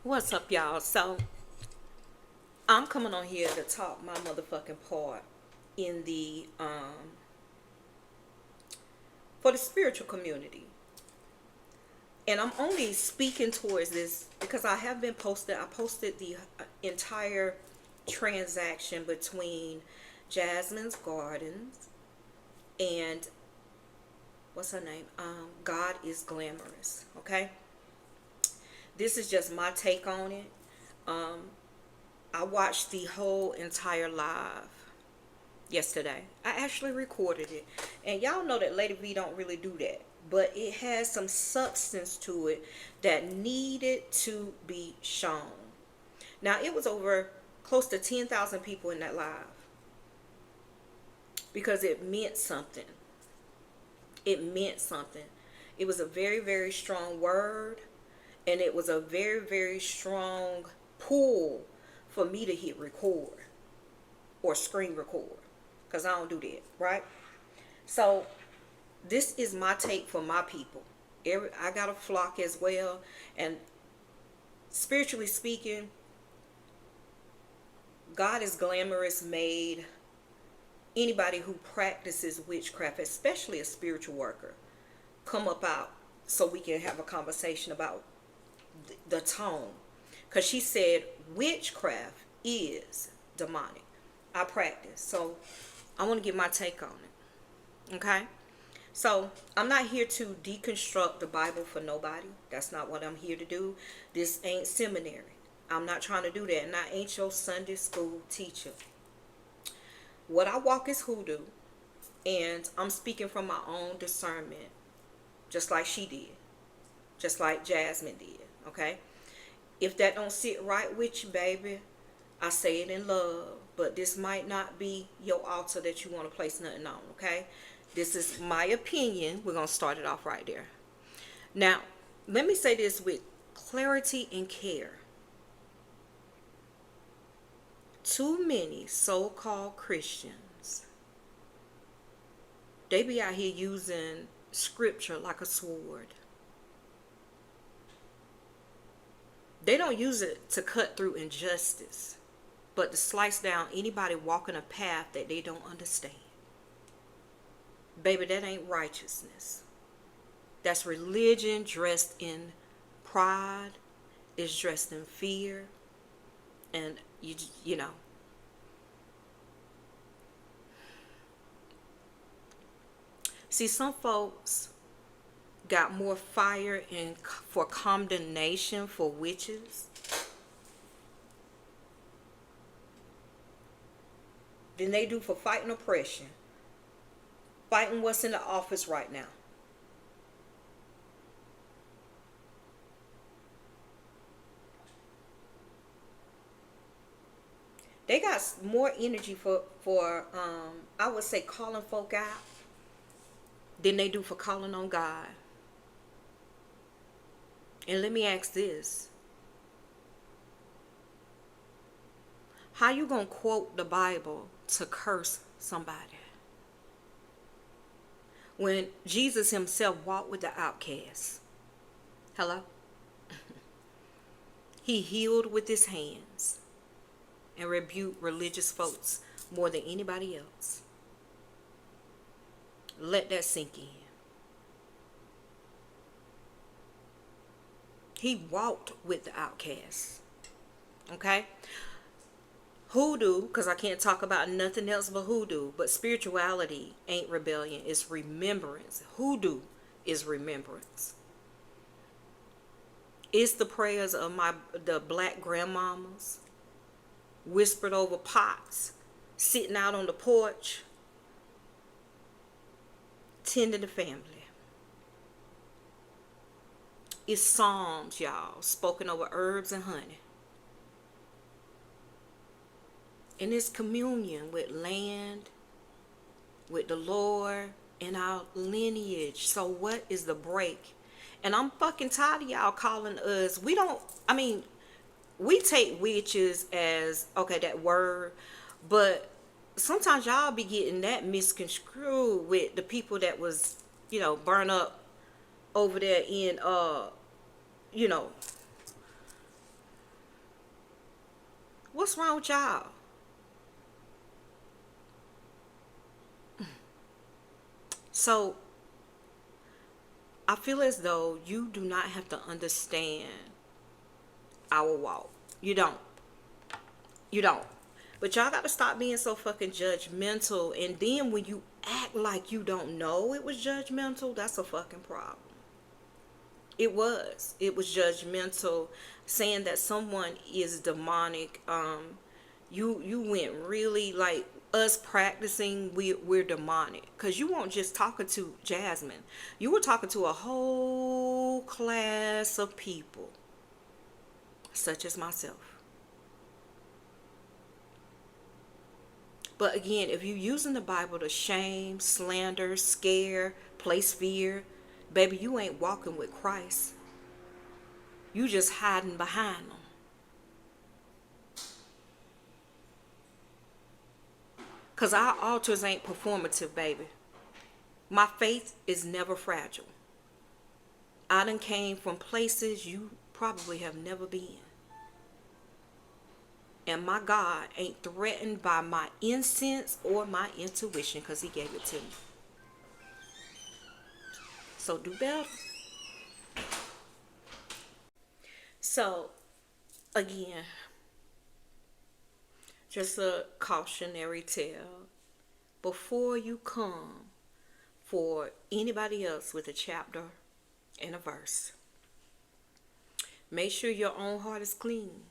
What's up, y'all? So, I'm coming on here to talk my motherfucking part in the for the spiritual community. And I'm only speaking towards this because I have been posted. I posted the entire transaction between Jasmine's Gardens and what's her name? God is Glamorous. Okay, this is just my take on it. I watched the whole entire live yesterday. I actually recorded it. And y'all know that Lady V don't really do that. But it has some substance to it that needed to be shown. Now, it was over close to 10,000 people in that live. Because it meant something. It meant something. It was a very, very strong word. And it was a very, very strong pull for me to hit record or screen record, because I don't do that, right? So this is my take for my people. I got a flock as well, and spiritually speaking, God is Glamorous made anybody who practices witchcraft, especially a spiritual worker, come up out so we can have a conversation about the tone. Because she said witchcraft is demonic. I practice. So I want to get my take on it. Okay? So I'm not here to deconstruct the Bible for nobody. That's not what I'm here to do. This ain't seminary. I'm not trying to do that. And I ain't your Sunday school teacher. What I walk is hoodoo. And I'm speaking from my own discernment. Just like she did. Just like Jasmine did. Okay? If that don't sit right with you, baby, I say it in love. But this might not be your altar that you want to place nothing on, okay? This is my opinion. We're going to start it off right there. Now, let me say this with clarity and care. Too many so-called Christians, they be out here using scripture like a sword. They don't use it to cut through injustice, but to slice down anybody walking a path that they don't understand. Baby, that ain't righteousness. That's religion dressed in pride. It's dressed in fear. And you know. See, some folks got more fire for condemnation for witches than they do for fighting oppression, fighting what's in the office right now. They got more energy for I would say calling folk out than they do for calling on God. And let me ask this. How you gonna quote the Bible to curse somebody when Jesus himself walked with the outcasts? Hello? He healed with his hands and rebuked religious folks more than anybody else. Let that sink in. He walked with the outcasts. Okay? Hoodoo, because I can't talk about nothing else but hoodoo, but spirituality ain't rebellion, it's remembrance. Hoodoo is remembrance. It's the prayers of the black grandmamas whispered over pots, sitting out on the porch, tending the family. It's psalms, y'all, spoken over herbs and honey. And it's communion with land, with the Lord, and our lineage. So what is the break? And I'm fucking tired of y'all calling us. We take witches as, okay, that word, but sometimes y'all be getting that misconstrued with the people that was, burned up over there in, What's wrong with y'all? So I feel as though you do not have to understand our walk. You don't. You don't. But y'all got to stop being so fucking judgmental. And then when you act like you don't know it was judgmental, that's a fucking problem. It was. It was judgmental, saying that someone is demonic. You went really like us practicing. We're demonic because you weren't just talking to Jasmine. You were talking to a whole class of people, such as myself. But again, if you're using the Bible to shame, slander, scare, place fear, baby, you ain't walking with Christ. You just hiding behind them. Because our altars ain't performative, baby. My faith is never fragile. I done came from places you probably have never been. And my God ain't threatened by my incense or my intuition because he gave it to me. So do better. So, again, just a cautionary tale. Before you come for anybody else with a chapter and a verse, make sure your own heart is clean.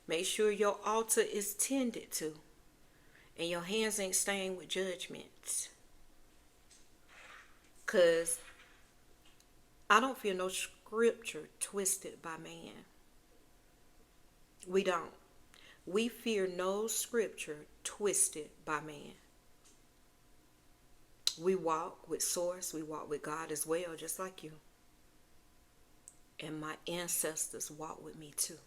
Make sure your altar is tended to and your hands ain't stained with judgments. Because I don't feel no scripture twisted by man. We don't. We fear no scripture twisted by man. We walk with source. We walk with God as well, just like you. And my ancestors walk with me too.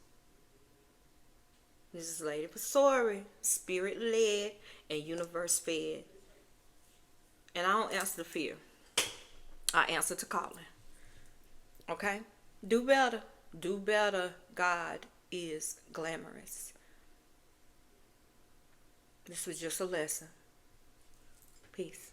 This is Lady Pasori, spirit led and universe fed. And I don't answer to fear. I answer to calling. Okay? Do better. Do better. God is glamorous. This was just a lesson. Peace.